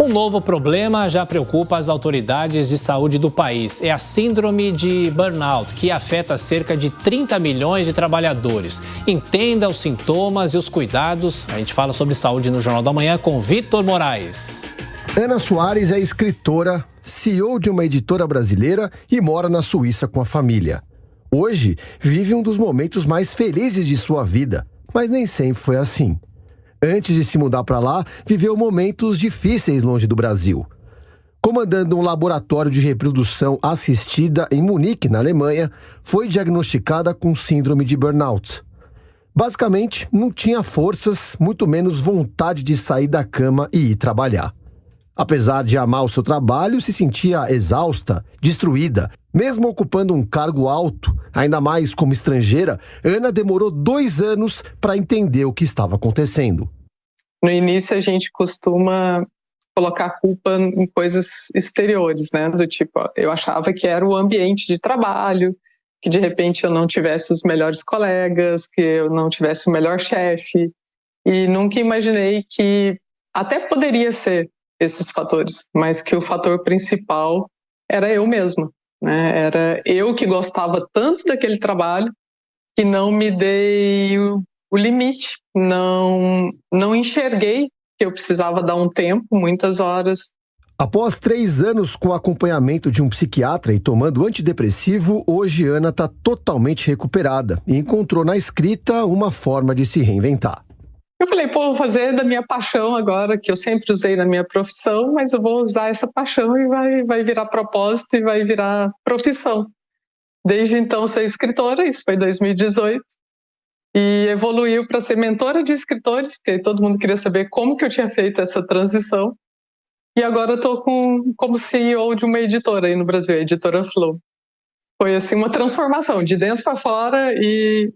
Um novo problema já preocupa as autoridades de saúde do país. É a síndrome de burnout, que afeta cerca de 30 milhões de trabalhadores. Entenda os sintomas e os cuidados. A gente fala sobre saúde no Jornal da Manhã com Vitor Moraes. Ana Soares é escritora, CEO de uma editora brasileira e mora na Suíça com a família. Hoje, vive um dos momentos mais felizes de sua vida, mas nem sempre foi assim. Antes de se mudar para lá, viveu momentos difíceis longe do Brasil. Comandando um laboratório de reprodução assistida em Munique, na Alemanha, foi diagnosticada com síndrome de burnout. Basicamente, não tinha forças, muito menos vontade de sair da cama e ir trabalhar. Apesar de amar o seu trabalho, se sentia exausta, destruída. Mesmo ocupando um cargo alto, ainda mais como estrangeira, Ana demorou 2 anos para entender o que estava acontecendo. No início, a gente costuma colocar a culpa em coisas exteriores, né? Do tipo, eu achava que era o ambiente de trabalho, que de repente eu não tivesse os melhores colegas, que eu não tivesse o melhor chefe. E nunca imaginei que até poderia ser esses fatores, mas que o fator principal era eu mesma, né? Era eu que gostava tanto daquele trabalho que não me dei o limite, não enxerguei que eu precisava dar um tempo, muitas horas. Após 3 anos com acompanhamento de um psiquiatra e tomando antidepressivo, hoje Ana está totalmente recuperada e encontrou na escrita uma forma de se reinventar. Eu falei, vou fazer da minha paixão agora, que eu sempre usei na minha profissão, mas eu vou usar essa paixão e vai virar propósito e vai virar profissão. Desde então, sou escritora, isso foi em 2018, e evoluiu para ser mentora de escritores, porque todo mundo queria saber como que eu tinha feito essa transição. E agora eu estou como CEO de uma editora aí no Brasil, a Editora Flow. Foi assim uma transformação, de dentro para fora e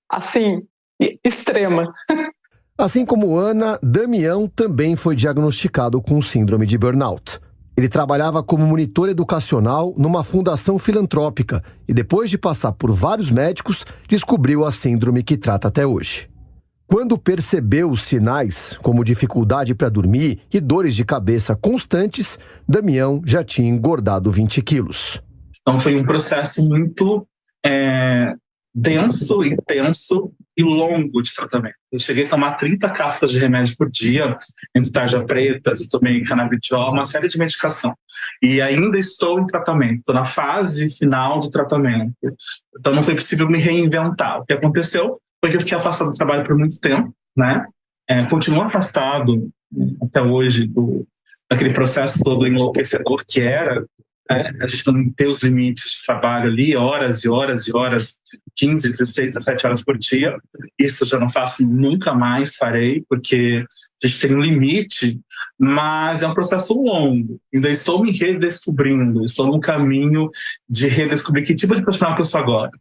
assim, extrema. Assim como Ana, Damião também foi diagnosticado com síndrome de burnout. Ele trabalhava como monitor educacional numa fundação filantrópica e, depois de passar por vários médicos, descobriu a síndrome que trata até hoje. Quando percebeu os sinais, como dificuldade para dormir e dores de cabeça constantes, Damião já tinha engordado 20 quilos. Então foi um processo muito denso, intenso e longo de tratamento. Eu cheguei a tomar 30 cápsulas de remédio por dia, entre tarja pretas, eu tomei canabidiol, uma série de medicação. E ainda estou em tratamento, estou na fase final do tratamento. Então não foi possível me reinventar. O que aconteceu foi que eu fiquei afastado do trabalho por muito tempo, né? Continuo afastado até hoje daquele processo todo enlouquecedor que era a gente não ter os limites de trabalho ali, horas e horas e horas, 15, 16, 17 horas por dia. Isso eu já não faço, nunca mais farei, porque a gente tem um limite, mas é um processo longo. Ainda estou me redescobrindo, estou no caminho de redescobrir que tipo de profissional que eu sou agora.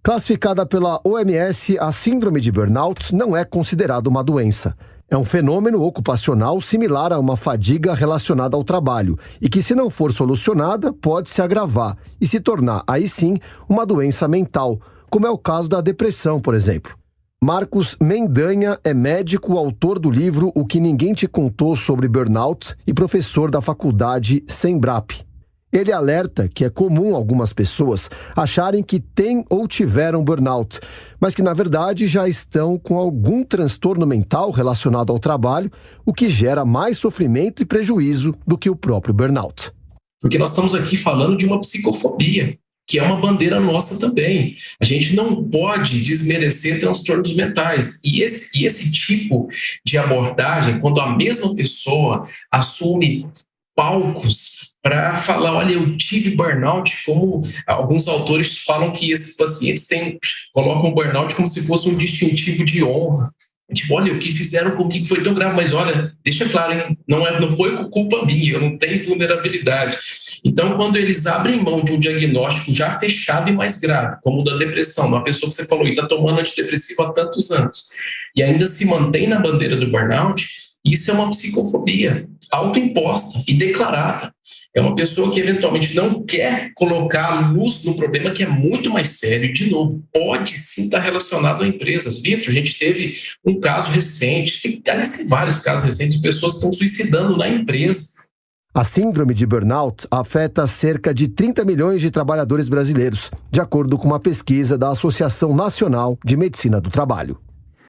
Classificada pela OMS, a síndrome de burnout não é considerada uma doença. É um fenômeno ocupacional similar a uma fadiga relacionada ao trabalho e que, se não for solucionada, pode se agravar e se tornar, aí sim, uma doença mental, como é o caso da depressão, por exemplo. Marcos Mendanha é médico, autor do livro O que Ninguém Te Contou sobre Burnout e professor da faculdade Sembrap. Ele alerta que é comum algumas pessoas acharem que têm ou tiveram burnout, mas que na verdade já estão com algum transtorno mental relacionado ao trabalho, o que gera mais sofrimento e prejuízo do que o próprio burnout. Porque nós estamos aqui falando de uma psicofobia, que é uma bandeira nossa também. A gente não pode desmerecer transtornos mentais. E esse tipo de abordagem, quando a mesma pessoa assume palcos para falar, olha, eu tive burnout, como alguns autores falam que esses pacientes colocam o burnout como se fosse um distintivo de honra. Tipo, olha, o que fizeram comigo foi tão grave, mas olha, deixa claro, hein? Não foi culpa minha, eu não tenho vulnerabilidade. Então, quando eles abrem mão de um diagnóstico já fechado e mais grave, como o da depressão, uma pessoa que você falou, e está tomando antidepressivo há tantos anos, e ainda se mantém na bandeira do burnout, isso é uma psicofobia autoimposta e declarada. É uma pessoa que eventualmente não quer colocar luz no problema, que é muito mais sério. De novo, pode sim estar relacionado a empresas. Vitor, a gente teve um caso recente, aliás, tem vários casos recentes de pessoas que estão suicidando na empresa. A síndrome de burnout afeta cerca de 30 milhões de trabalhadores brasileiros, de acordo com uma pesquisa da Associação Nacional de Medicina do Trabalho.